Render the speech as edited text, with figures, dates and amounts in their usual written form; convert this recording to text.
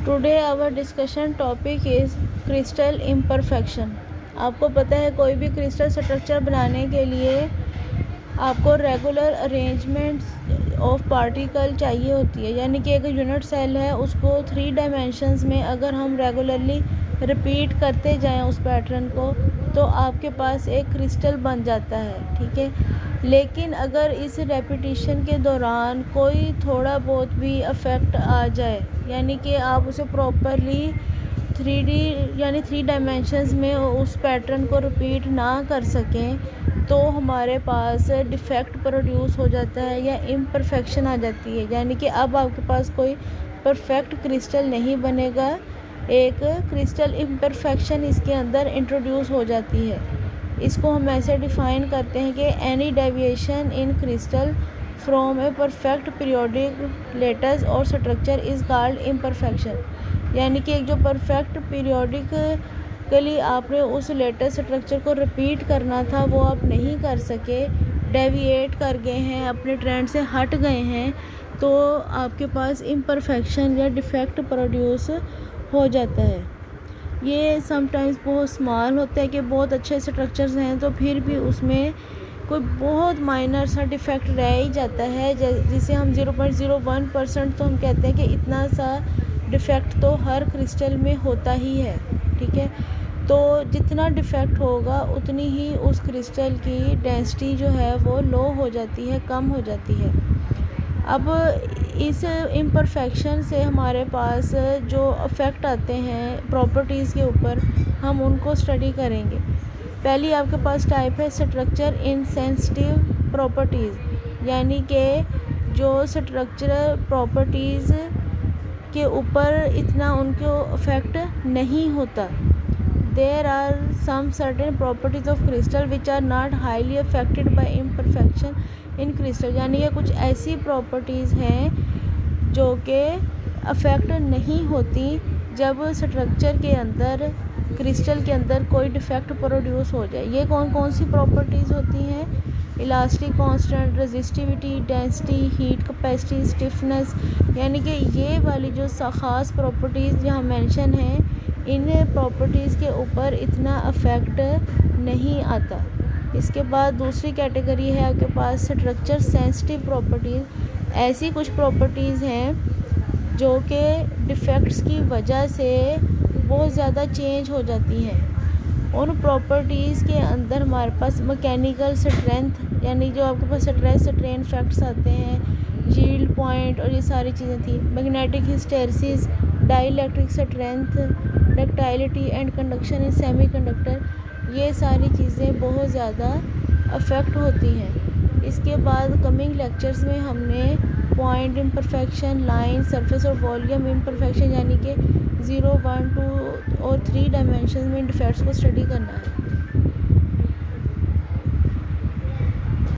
Today our discussion topic is crystal imperfection. आपको पता है कोई भी क्रिस्टल स्ट्रक्चर बनाने के लिए आपको रेगुलर अरेंजमेंट्स ऑफ पार्टिकल चाहिए होती है, यानी कि एक यूनिट सेल है उसको 3 डायमेंशंस में अगर हम रेगुलरली रिपीट करते जाएं उस पैटर्न को तो आपके पास एक क्रिस्टल बन जाता है, ठीक है। लेकिन अगर इस रेपिटिशन के दौरान कोई थोड़ा बहुत भी इफ़ेक्ट आ जाए, यानी कि आप उसे प्रॉपरली 3D यानी 3 डायमेंशंस में उस पैटर्न को रिपीट ना कर सकें, तो हमारे पास डिफ़ेक्ट प्रोड्यूस हो जाता है या इम्परफेक्शन आ जाती है, यानी कि अब आपके पास कोई परफेक्ट क्रिस्टल नहीं बनेगा, एक क्रिस्टल इम्परफेक्शन इसके अंदर इंट्रोड्यूस हो जाती है। इसको हम ऐसे डिफ़ाइन करते हैं कि any deviation in crystal from a perfect periodic lattice और स्ट्रक्चर इज़ कॉल्ड इम्परफेक्शन, यानी कि एक जो परफेक्ट पीरियोडिकली आपने उस लेटस स्ट्रक्चर को रिपीट करना था वो आप नहीं कर सके, डेविएट कर गए हैं, अपने ट्रेंड से हट गए हैं, तो आपके पास इम्परफेक्शन या डिफेक्ट प्रोड्यूस हो जाता है। ये समटाइम्स बहुत स्मॉल होता है कि बहुत अच्छे स्ट्रक्चर्स हैं तो फिर भी उसमें कोई बहुत माइनर सा डिफेक्ट रह ही जाता है, जिसे हम 0.01% तो हम कहते हैं कि इतना सा डिफेक्ट तो हर क्रिस्टल में होता ही है, ठीक है। तो जितना डिफेक्ट होगा उतनी ही उस क्रिस्टल की डेंसिटी जो है वो लो हो जाती है, कम हो जाती है। अब इस इम्परफेक्शन से हमारे पास जो इफ़ेक्ट आते हैं प्रॉपर्टीज़ के ऊपर, हम उनको स्टडी करेंगे। पहली आपके पास टाइप है स्ट्रक्चर इनसेंसिटिव प्रॉपर्टीज़, यानी कि जो स्ट्रक्चरल प्रॉपर्टीज़ के ऊपर इतना उनको इफ़ेक्ट नहीं होता। There are some certain properties of crystal which are not highly affected by imperfection in crystal, यानी कि कुछ ऐसी प्रॉपर्टीज़ हैं जो कि अफेक्ट नहीं होती जब स्ट्रक्चर के अंदर क्रिस्टल के अंदर कोई डिफेक्ट प्रोड्यूस हो जाए। ये कौन कौन सी प्रॉपर्टीज़ होती हैं? Elastic constant, resistivity, density, heat capacity, stiffness, यानी कि ये वाली जो ख़ास प्रॉपर्टीज़ जहाँ मेंशन हैं, इन प्रॉपर्टीज़ के ऊपर इतना अफेक्ट नहीं आता। इसके बाद दूसरी कैटेगरी है आपके पास स्ट्रक्चर सेंसिटिव प्रॉपर्टीज़। ऐसी कुछ प्रॉपर्टीज़ हैं जो कि डिफेक्ट्स की वजह से बहुत ज़्यादा चेंज हो जाती हैं। उन प्रॉपर्टीज़ के अंदर हमारे पास मैकेनिकल स्ट्रेंथ, यानी जो आपके पास स्ट्रेस स्ट्रेन फैक्ट्स आते हैं, यील्ड पॉइंट और ये सारी चीज़ें थी, magnetic hysteresis, dielectric strength, ductility and conduction in semiconductor, ये सारी चीज़ें बहुत ज़्यादा अफेक्ट होती हैं। इसके बाद कमिंग लेक्चर्स में हमने पॉइंट इम्परफेक्शन, लाइन, सरफेस और वॉल्यूम इम्परफेक्शन, यानी कि 0, 1, 2 और 3 डायमेंशन में डिफेक्ट्स को स्टडी करना है।